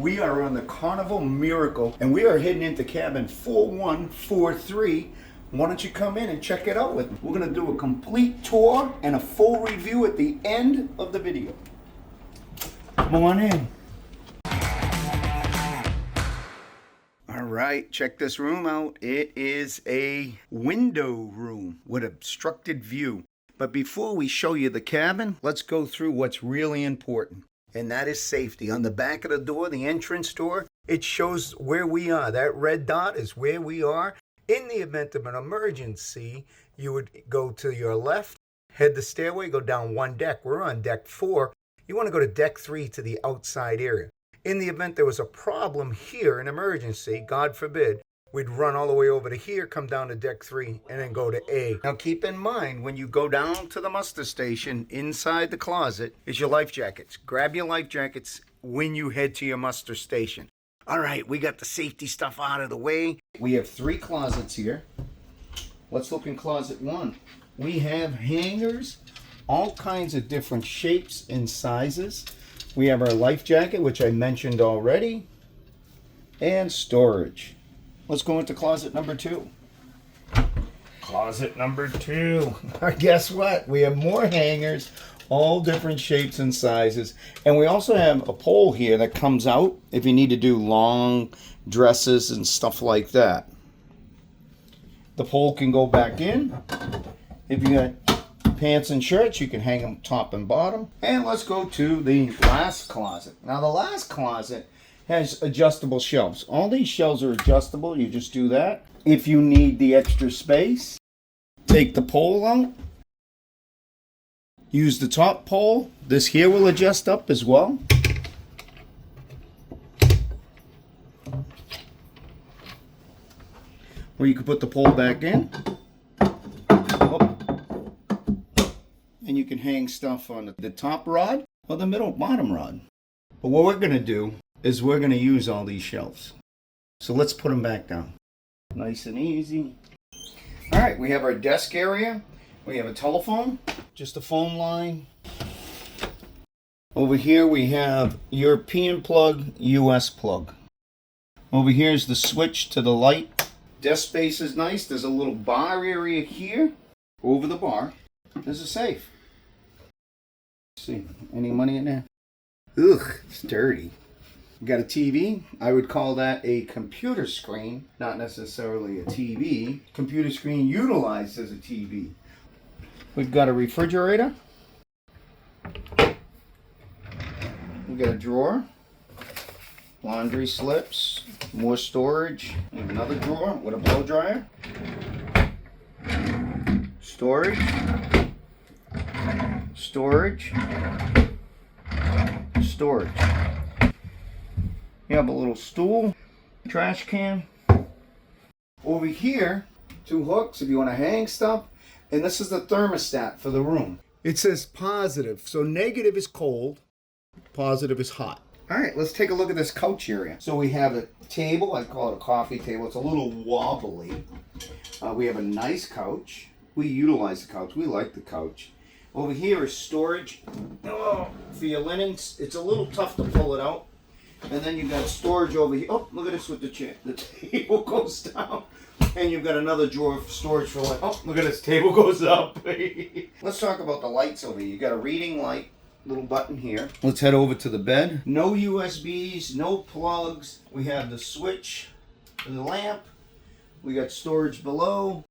We are on the Carnival Miracle and we are heading into cabin 4143. Why don't you come in and check it out with me? We're going to do a complete tour and a full review at the end of the video. Come on in. All right, check this room out. It is a window room with obstructed view. But before we show you the cabin, let's go through what's really important. And that is safety. On the back of the door, the entrance door, it shows where we are. That red dot is where we are. In the event of an emergency, you would go to your left, head the stairway, go down one deck. We're on deck 4. You want to go to deck 3 to the outside area. In the event there was a problem here, an emergency, God forbid, we'd run all the way over to here, come down to deck 3, and then go to A. Now keep in mind, when you go down to the muster station, inside the closet is your life jackets. Grab your life jackets when you head to your muster station. All right, we got the safety stuff out of the way. We have 3 closets here. Let's look in closet 1. We have hangers, all kinds of different shapes and sizes. We have our life jacket, which I mentioned already, and storage. Let's go into closet number 2. Closet number 2. Guess what? We have more hangers, all different shapes and sizes. And we also have a pole here that comes out if you need to do long dresses and stuff like that. The pole can go back in. If you got pants and shirts, you can hang them top and bottom. And let's go to the last closet. Now the last closet has adjustable shelves. All these shelves are adjustable. You just do that. If you need the extra space, take the pole out. Use the top pole. This here will adjust up as well. Or you can put the pole back in. Oh. And you can hang stuff on the top rod or the bottom rod. But what we're going to do is we're going to use all these shelves. So let's put them back down. Nice and easy. All right, we have our desk area. We have a telephone, just a phone line. Over here we have European plug, US plug. Over here is the switch to the light. Desk space is nice. There's a little bar area here. Over the bar, there's a safe. Let's see, any money in there? Ugh, it's dirty. We got a TV. I would call that a computer screen, not necessarily a TV. Computer screen utilized as a TV. We've got a refrigerator. We've got a drawer. Laundry slips. More storage. Another drawer with a blow dryer. Storage. Storage. Storage. You have a little stool, trash can. Over here, 2 hooks if you want to hang stuff. And this is the thermostat for the room. It says positive. So negative is cold, positive is hot. All right, let's take a look at this couch area. So we have a table. I call it a coffee table. It's a little wobbly. We have a nice couch. We utilize the couch. We like the couch. Over here is storage for your linens. It's a little tough to pull it out. And then you've got storage over here. Oh, look at this with the chair. The table goes down. And you've got another drawer of storage for light. Oh, look at this. Table goes up. Let's talk about the lights over here. You got a reading light. Little button here. Let's head over to the bed. No USBs, no plugs. We have the switch for the lamp. We got storage below.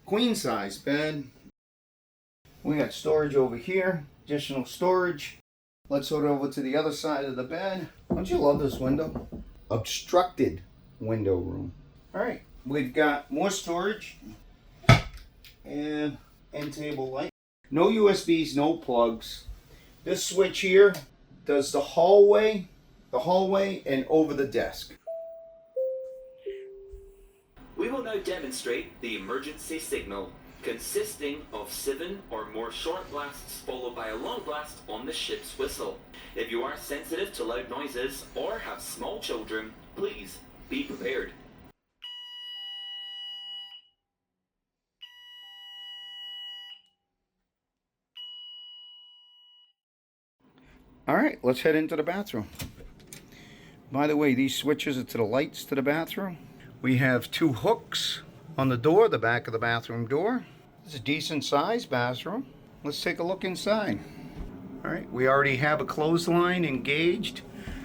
Queen size bed. We got storage over here. Additional storage. Let's head over to the other side of the bed. Don't you love this window? Obstructed window room. All right, we've got more storage and end table light. No USBs, no plugs. This switch here does the hallway, and over the desk. We will now demonstrate the emergency signal, consisting of 7 or more short blasts followed by a long blast on the ship's whistle. If you are sensitive to loud noises or have small children, please be prepared. All right, let's head into the bathroom. By the way, these switches are to the lights to the bathroom. We have 2 hooks on the door, the back of the bathroom door. It's a decent sized bathroom. Let's take a look inside. All right, we already have a clothesline engaged.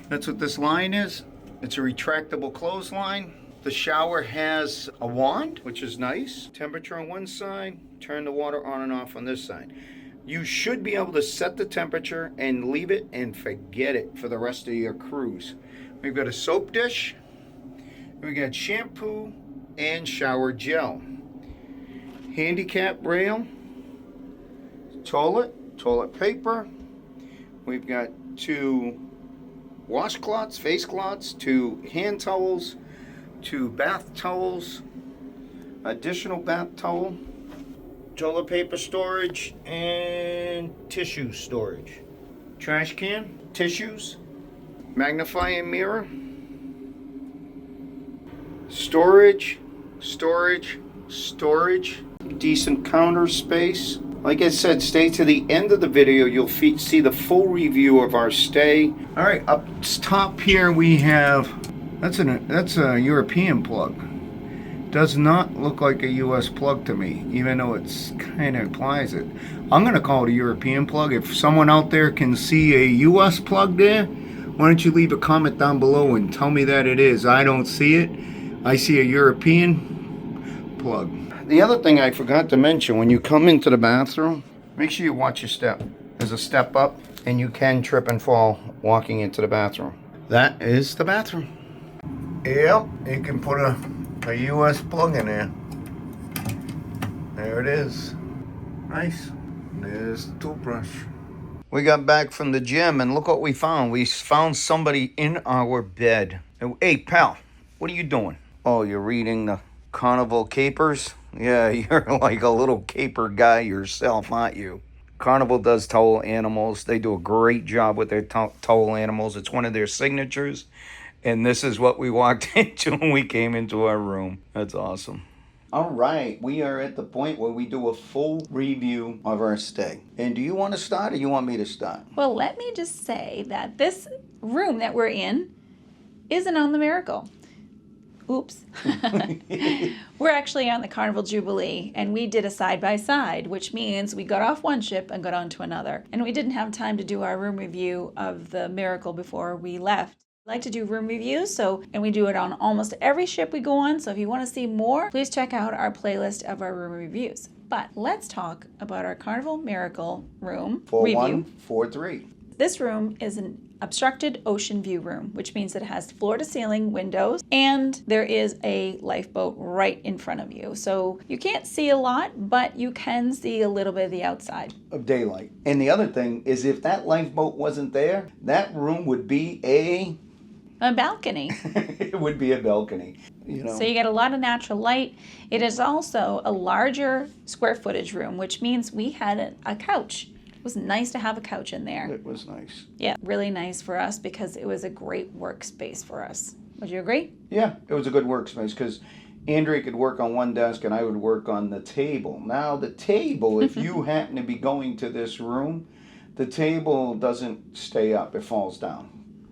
That's what this line is. It's a retractable clothesline. The shower has a wand, which is nice. Temperature on one side, turn the water on and off on this side. You should be able to set the temperature and leave it and forget it for the rest of your cruise. We've got a soap dish. We got shampoo and shower gel. Handicap rail. Toilet paper. We've got 2 washcloths, face cloths, 2 hand towels, 2 bath towels, additional bath towel, toilet paper storage, and tissue storage. Trash can, tissues, magnifying mirror, storage, decent counter space. Like I said, stay to the end of the video. You'll see the full review of our stay. All right, up top here we have, that's a European plug. Does not look like a US plug to me, even though it's kind of implies it. I'm gonna call it a European plug. If someone out there can see a US plug there, why don't you leave a comment down below and tell me that it is. I don't see it. I see a European plug. The other thing I forgot to mention, when you come into the bathroom, make sure you watch your step. There's a step up, and you can trip and fall walking into the bathroom. That is the bathroom. Yep, you can put a US plug in there. There it is. Nice. There's the toothbrush. We got back from the gym, and look what we found. We found somebody in our bed. Hey, pal, what are you doing? Oh, you're reading the Carnival Capers? Yeah, you're like a little caper guy yourself, aren't you? Carnival does towel animals. They do a great job with their towel animals. It's one of their signatures. And this is what we walked into when we came into our room. That's awesome. All right, we are at the point where we do a full review of our stay. And do you want to start or you want me to start? Well, let me just say that this room that we're in isn't on the Miracle. Oops. We're actually on the Carnival Jubilee, and we did a side-by-side, which means we got off one ship and got onto another. And we didn't have time to do our room review of the Miracle before we left. I like to do room reviews, and we do it on almost every ship we go on. So if you want to see more, please check out our playlist of our room reviews. But let's talk about our Carnival Miracle room review. 4143. This room is an obstructed ocean view room, which means that it has floor-to-ceiling windows, and there is a lifeboat right in front of you. So you can't see a lot, but you can see a little bit of the outside. Of daylight. And the other thing is, if that lifeboat wasn't there, that room would be a balcony. It would be a balcony. You know. So you get a lot of natural light. It is also a larger square footage room, which means we had a couch. It was nice to have a couch in there. It was nice. Yeah, really nice for us because it was a great workspace for us. Would you agree? Yeah, it was a good workspace because Andrea could work on one desk and I would work on the table. Now the table, if you happen to be going to this room, the table doesn't stay up, it falls down.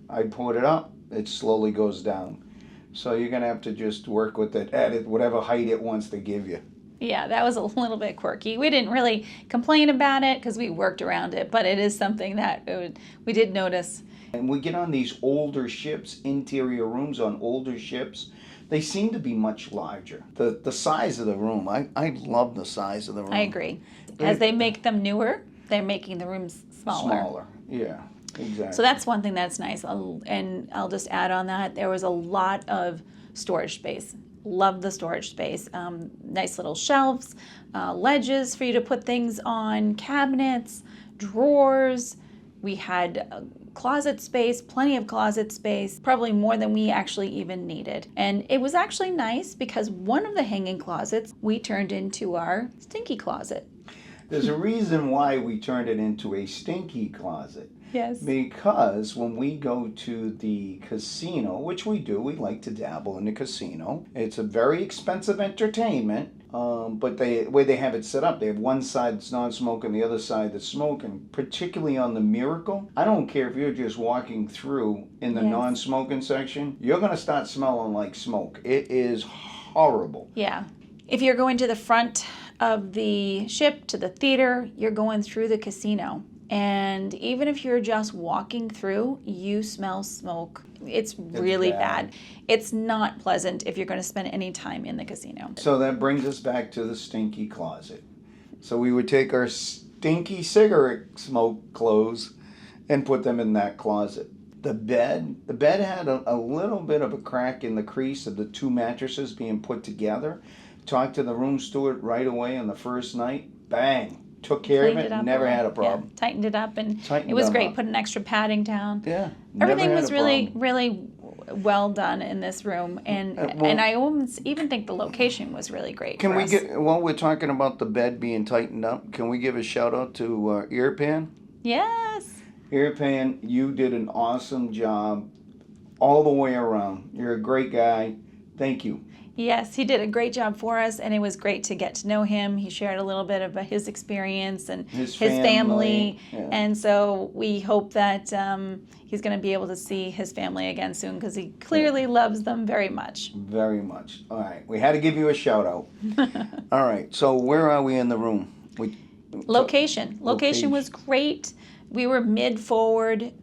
I put it up, it slowly goes down. So you're going to have to just work with it at whatever height it wants to give you. Yeah, that was a little bit quirky. We didn't really complain about it because we worked around it, but it is something that we did notice. And we get on these older ships, interior rooms on older ships, they seem to be much larger. The size of the room, I love the size of the room. I agree. As they make them newer, they're making the rooms smaller. Smaller, yeah, exactly. So that's one thing that's nice. And I'll just add on that, there was a lot of storage space. Love the storage space. Nice little shelves, ledges for you to put things on, cabinets, drawers. We had closet space, plenty of closet space, probably more than we actually even needed. And it was actually nice because one of the hanging closets we turned into our stinky closet. There's a reason why we turned it into a stinky closet. Yes. Because when we go to the casino, which we do, we like to dabble in the casino. It's a very expensive entertainment. But the way they have it set up, they have one side that's non-smoking, the other side that's smoking. Particularly on the Miracle, I don't care if you're just walking through in the Yes. non-smoking section, you're gonna start smelling like smoke. It is horrible. Yeah. If you're going to the front of the ship to the theater, you're going through the casino. And even if you're just walking through, you smell smoke. It's really bad. It's not pleasant if you're going to spend any time in the casino. So that brings us back to the stinky closet. So we would take our stinky cigarette smoke clothes and put them in that closet. The bed had a little bit of a crack in the crease of the two mattresses being put together. Talked to the room steward right away on the first night. Bang. Took care of it. Never had a problem. Yeah, tightened it up, and it was great. Put an extra padding down. Yeah. Everything was really well done in this room, and I almost even think the location was really great. Can we get, while we're talking about the bed being tightened up, can we give a shout out to Earpan? Yes. Earpan, you did an awesome job all the way around. You're a great guy. Thank you. Yes, he did a great job for us, and it was great to get to know him. He shared a little bit about his experience and his family. Yeah. And so we hope that he's going to be able to see his family again soon, because he clearly loves them very much. Very much. All right. We had to give you a shout out. All right. So where are we in the room? Location was great. We were mid-forward.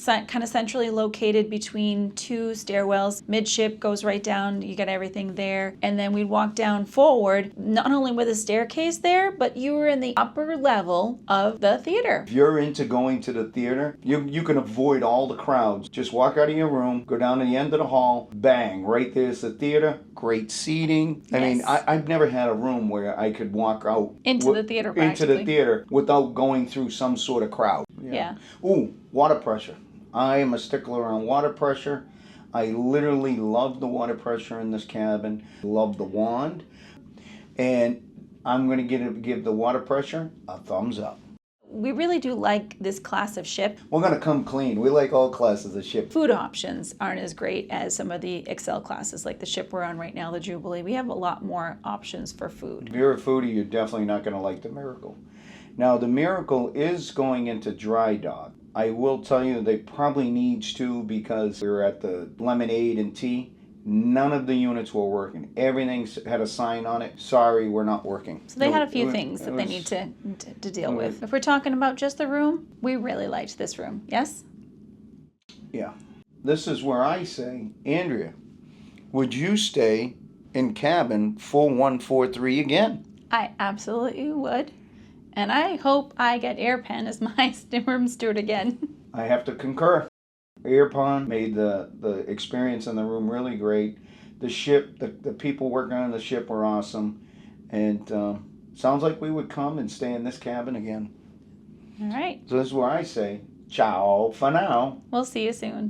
Kind of centrally located between two stairwells. Midship goes right down, you get everything there. And then we'd walk down forward, not only with a staircase there, but you were in the upper level of the theater. If you're into going to the theater, you can avoid all the crowds. Just walk out of your room, go down to the end of the hall, bang, right there's the theater, great seating. I mean, I've never had a room where I could walk out into the theater without going through some sort of crowd. Yeah. Ooh, water pressure. I am a stickler on water pressure. I literally love the water pressure in this cabin. Love the wand. And I'm going to give the water pressure a thumbs up. We really do like this class of ship. We're going to come clean. We like all classes of ship. Food options aren't as great as some of the Excel classes, like the ship we're on right now, the Jubilee. We have a lot more options for food. If you're a foodie, you're definitely not going to like the Miracle. Now, the Miracle is going into dry dock. I will tell you they probably needs to, because we were at the lemonade and tea. None of the units were working. Everything had a sign on it. Sorry, we're not working. So they had a few things that they need to deal with. If we're talking about just the room, we really liked this room. Yes? Yeah. This is where I say, Andrea, would you stay in cabin 4143 again? I absolutely would. And I hope I get Airpen as my room steward again. I have to concur. Airpan made the experience in the room really great. The ship, the people working on the ship were awesome. And sounds like we would come and stay in this cabin again. All right. So this is where I say, ciao for now. We'll see you soon.